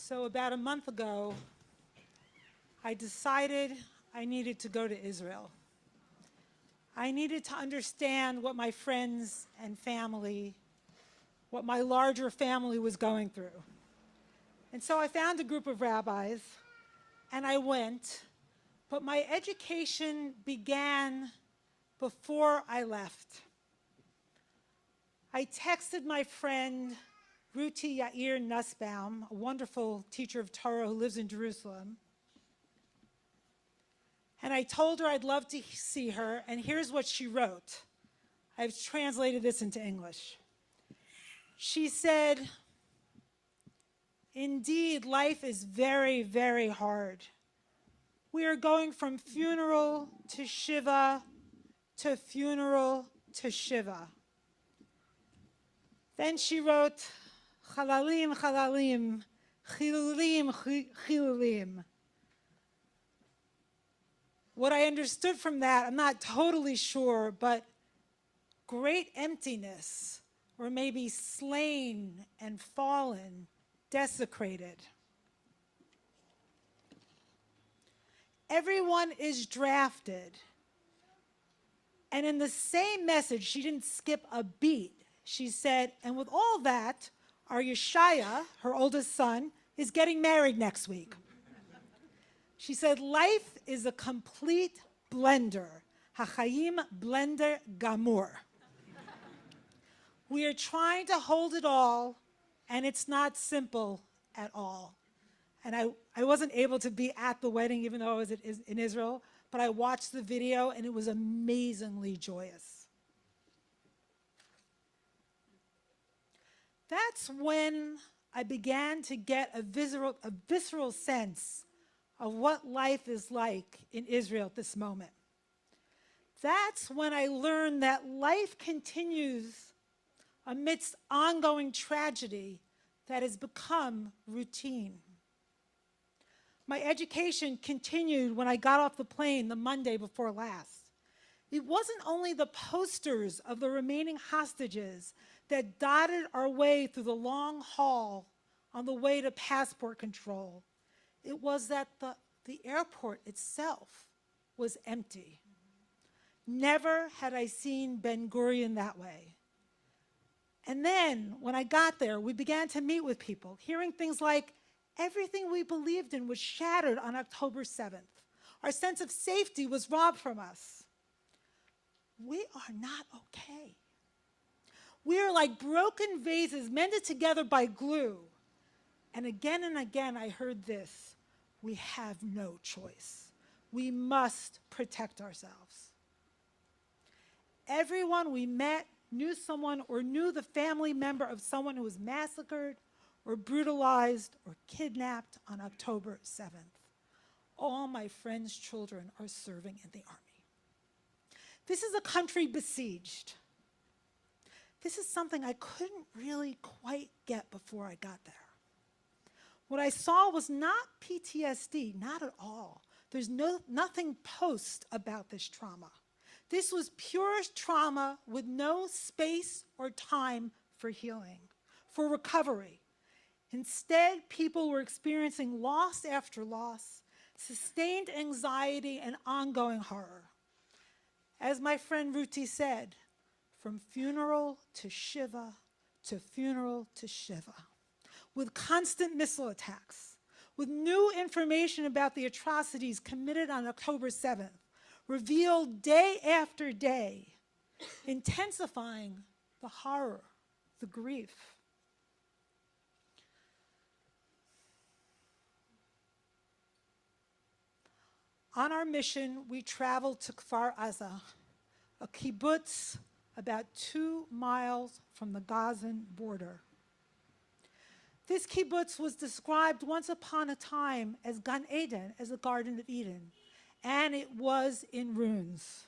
So about a month ago, I decided I needed to go to Israel. I needed to understand what my friends and family, what my larger family was going through. And so I found a group of rabbis, and I went, but my education began before I left. I texted my friend Ruti Yair Nussbaum, a wonderful teacher of Torah who lives in Jerusalem. And I told her I'd love to see her, and here's what she wrote. I've translated this into English. She said, "Indeed, life is very, very hard. We are going from funeral to Shiva to funeral to Shiva." Then she wrote, "Chalalim, chalalim, chilulim, chilulim." What I understood from that, I'm not totally sure, but great emptiness, or maybe slain and fallen, desecrated. Everyone is drafted. And in the same message, she didn't skip a beat. She said, and with all that, our Yeshaya, her oldest son, is getting married next week. She said, life is a complete blender. Hachayim blender gamur. We are trying to hold it all, and it's not simple at all. And I wasn't able to be at the wedding, even though I was in Israel, but I watched the video, and it was amazingly joyous. That's when I began to get a visceral sense of what life is like in Israel at this moment. That's when I learned that life continues amidst ongoing tragedy that has become routine. My education continued when I got off the plane the Monday before last. It wasn't only the posters of the remaining hostages that dotted our way through the long hall on the way to passport control. It was that the airport itself was empty. Never had I seen Ben Gurion that way. And then, when I got there, we began to meet with people, hearing things like, everything we believed in was shattered on October 7th. Our sense of safety was robbed from us. We are not okay. We are like broken vases mended together by glue. And again, I heard this. We have no choice. We must protect ourselves. Everyone we met knew someone or knew the family member of someone who was massacred or brutalized or kidnapped on October 7th. All my friends' children are serving in the army. This is a country besieged. This is something I couldn't really quite get before I got there. What I saw was not PTSD, not at all. There's nothing post about this trauma. This was pure trauma with no space or time for healing, for recovery. Instead, people were experiencing loss after loss, sustained anxiety, and ongoing horror. As my friend Ruti said, from funeral to Shiva to funeral to Shiva, with constant missile attacks, with new information about the atrocities committed on October 7th, revealed day after day, intensifying the horror, the grief. On our mission, we traveled to Kfar Aza, a kibbutz about 2 miles from the Gazan border. This kibbutz was described once upon a time as Gan Eden, as the Garden of Eden, and it was in ruins.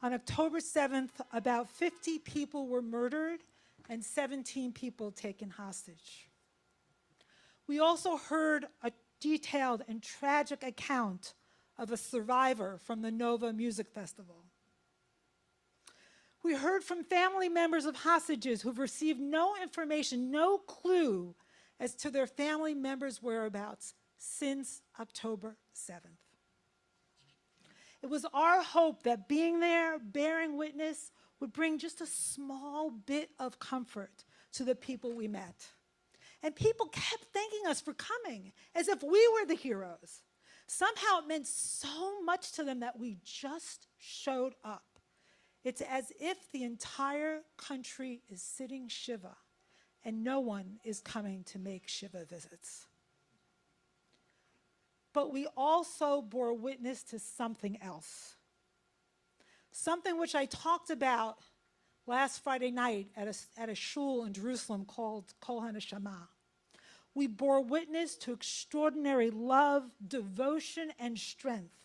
On October 7th, about 50 people were murdered and 17 people taken hostage. We also heard a detailed and tragic account of a survivor from the Nova Music Festival. We heard from family members of hostages who've received no information, no clue as to their family members' whereabouts since October 7th. It was our hope that being there, bearing witness, would bring just a small bit of comfort to the people we met. And people kept thanking us for coming, as if we were the heroes. Somehow it meant so much to them that we just showed up. It's as if the entire country is sitting Shiva, and no one is coming to make Shiva visits. But we also bore witness to something else. Something which I talked about last Friday night at a shul in Jerusalem called Kol HaNeshama. We bore witness to extraordinary love, devotion, and strength.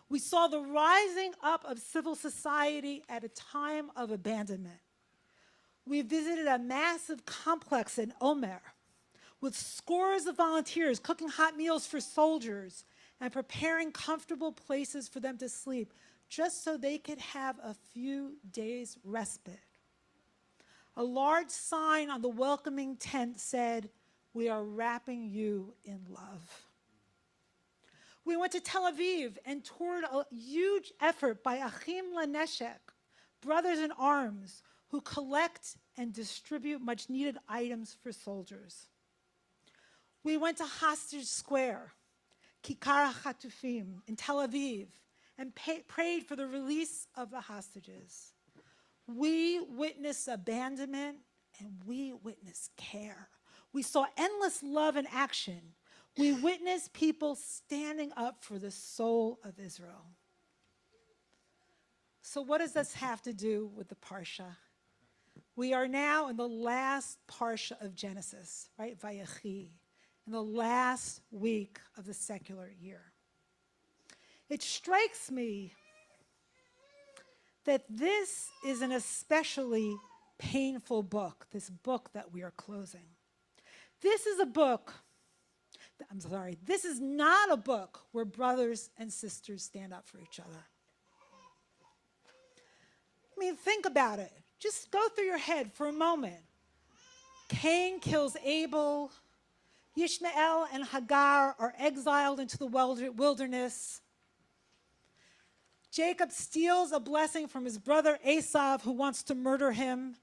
We saw the rising up of civil society at a time of abandonment. We visited a massive complex in Omer with scores of volunteers cooking hot meals for soldiers and preparing comfortable places for them to sleep just so they could have a few days' respite. A large sign on the welcoming tent said, "We are wrapping you in love." We went to Tel Aviv and toured a huge effort by Achim LaNeshek, Brothers in Arms, who collect and distribute much-needed items for soldiers. We went to Hostage Square, Kikar HaChatufim in Tel Aviv, and prayed for the release of the hostages. We witnessed abandonment and we witnessed care. We saw endless love in action. We witnessed people standing up for the soul of Israel. So what does this have to do with the parsha? We are now in the last parsha of Genesis, right? Vayechi, in the last week of the secular year. It strikes me that this is an especially painful book, this book that we are closing. This is not a book where brothers and sisters stand up for each other. I mean, think about it. Just go through your head for a moment. Cain kills Abel. Ishmael and Hagar are exiled into the wilderness. Jacob steals a blessing from his brother Esau, who wants to murder him.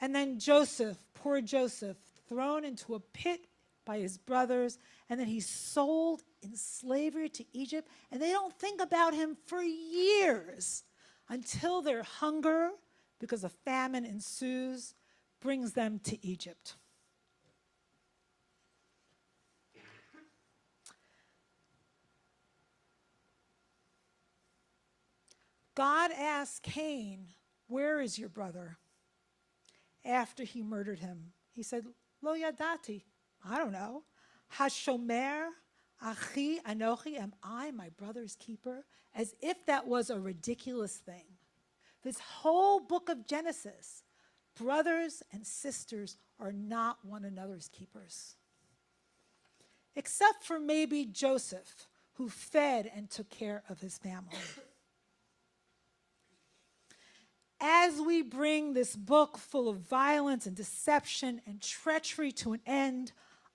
And then Joseph, poor Joseph, thrown into a pit by his brothers, and then he's sold in slavery to Egypt, and they don't think about him for years until their hunger, because a famine ensues, brings them to Egypt. God asked Cain, "Where is your brother?" after he murdered him. He said, "Lo yadati," I don't know. "Hashomer achi anochi," am I my brother's keeper? As if that was a ridiculous thing. This whole book of Genesis, brothers and sisters are not one another's keepers. Except for maybe Joseph, who fed and took care of his family. As we bring this book full of violence and deception and treachery to an end,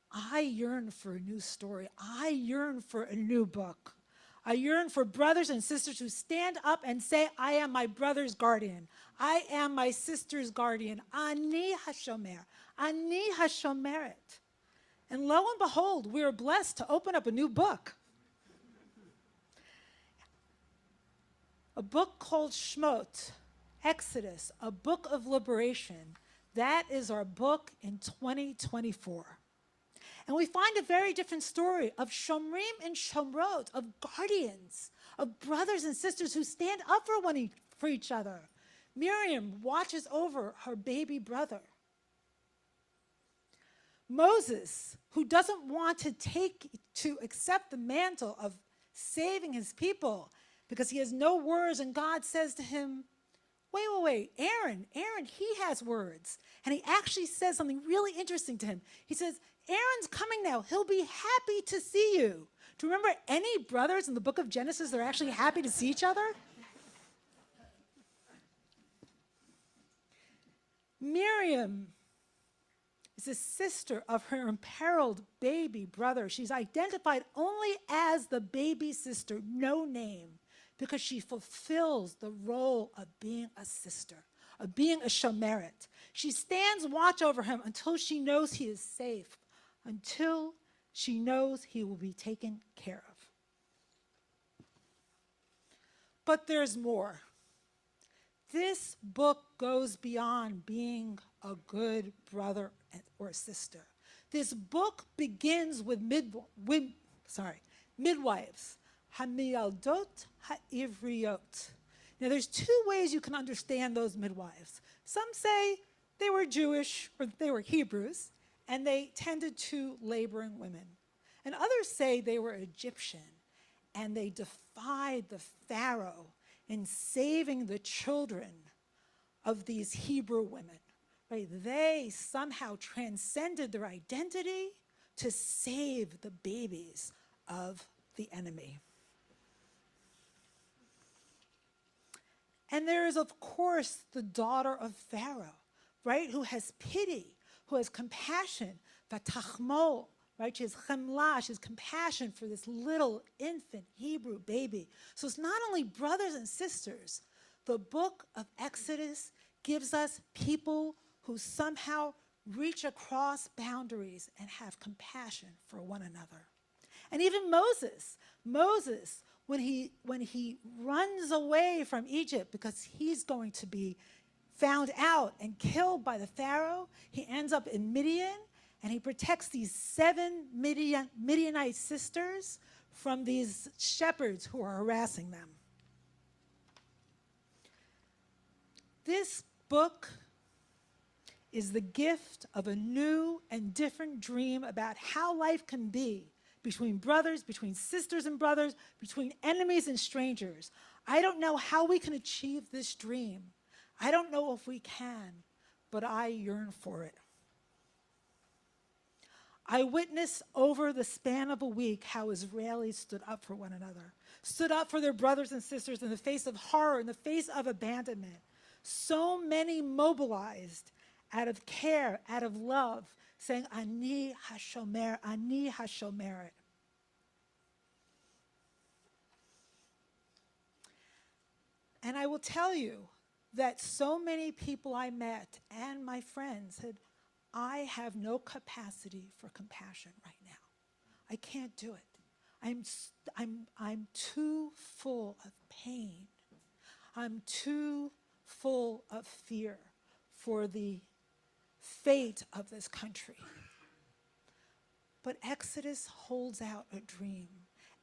I yearn for a new story. I yearn for a new book. I yearn for brothers and sisters who stand up and say, "I am my brother's guardian. I am my sister's guardian. Ani hashomer. Ani hashomeret." And lo and behold, we are blessed to open up a new book. A book called Shmot, Exodus, a book of liberation. That is our book in 2024. And we find a very different story of shomrim and shomrot, of guardians, of brothers and sisters who stand up for each other. Miriam watches over her baby brother. Moses, who doesn't want to accept the mantle of saving his people because he has no words, and God says to him, wait, Aaron, he has words. And he actually says something really interesting to him. He says, "Aaron's coming now. He'll be happy to see you." Do you remember any brothers in the book of Genesis that are actually happy to see each other? Miriam is the sister of her imperiled baby brother. She's identified only as the baby sister, no name, because she fulfills the role of being a sister, of being a shomeret. She stands watch over him until she knows he is safe, until she knows he will be taken care of. But there's more. This book goes beyond being a good brother or sister. This book begins with midwives, hamiyaldot ha'ivriot. Now there's two ways you can understand those midwives. Some say they were Jewish or they were Hebrews, and they tended to laboring women. And others say they were Egyptian, and they defied the Pharaoh in saving the children of these Hebrew women. Right? They somehow transcended their identity to save the babies of the enemy. And there is, of course, the daughter of Pharaoh, right, who has pity, who has compassion, vatachmol, right? She has chemla, she has compassion for this little infant Hebrew baby. So it's not only brothers and sisters. The book of Exodus gives us people who somehow reach across boundaries and have compassion for one another. And even Moses, when he runs away from Egypt because he's going to be found out and killed by the Pharaoh, he ends up in Midian, and he protects these 7 Midianite sisters from these shepherds who are harassing them. This book is the gift of a new and different dream about how life can be between brothers, between sisters and brothers, between enemies and strangers. I don't know how we can achieve this dream. I don't know if we can, but I yearn for it. I witnessed over the span of a week how Israelis stood up for one another, stood up for their brothers and sisters in the face of horror, in the face of abandonment. So many mobilized out of care, out of love, saying, Ani hashomer, Ani hashomeret. And I will tell you that so many people I met and my friends said, I have no capacity for compassion right now. I can't do it. I'm too full of pain. I'm too full of fear for the fate of this country. But Exodus holds out a dream.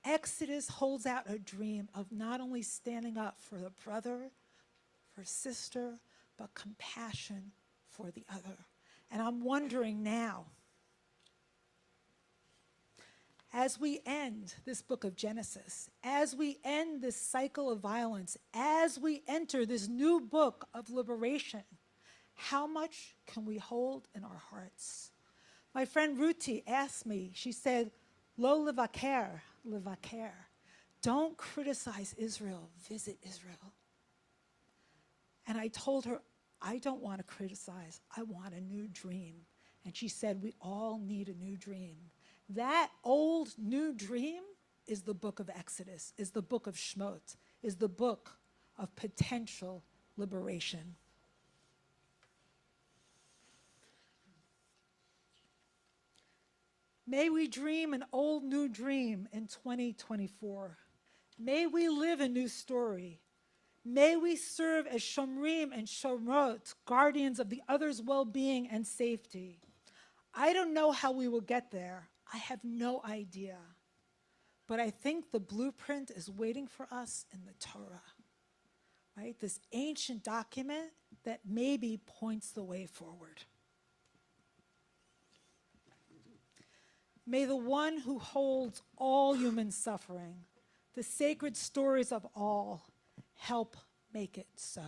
Exodus holds out a dream of not only standing up for the brother, for sister, but compassion for the other. And I'm wondering now, as we end this book of Genesis, as we end this cycle of violence, as we enter this new book of liberation, how much can we hold in our hearts? My friend Ruti asked me, she said, Lo levaker, levaker. Don't criticize Israel, visit Israel. And I told her, I don't want to criticize, I want a new dream. And she said, we all need a new dream. That old new dream is the book of Exodus, is the book of Shmot, is the book of potential liberation. May we dream an old new dream in 2024. May we live a new story. May we serve as shomrim and shomrot, guardians of the other's well-being and safety. I don't know how we will get there. I have no idea. But I think the blueprint is waiting for us in the Torah, right? This ancient document that maybe points the way forward. May the one who holds all human suffering, the sacred stories of all, help make it so.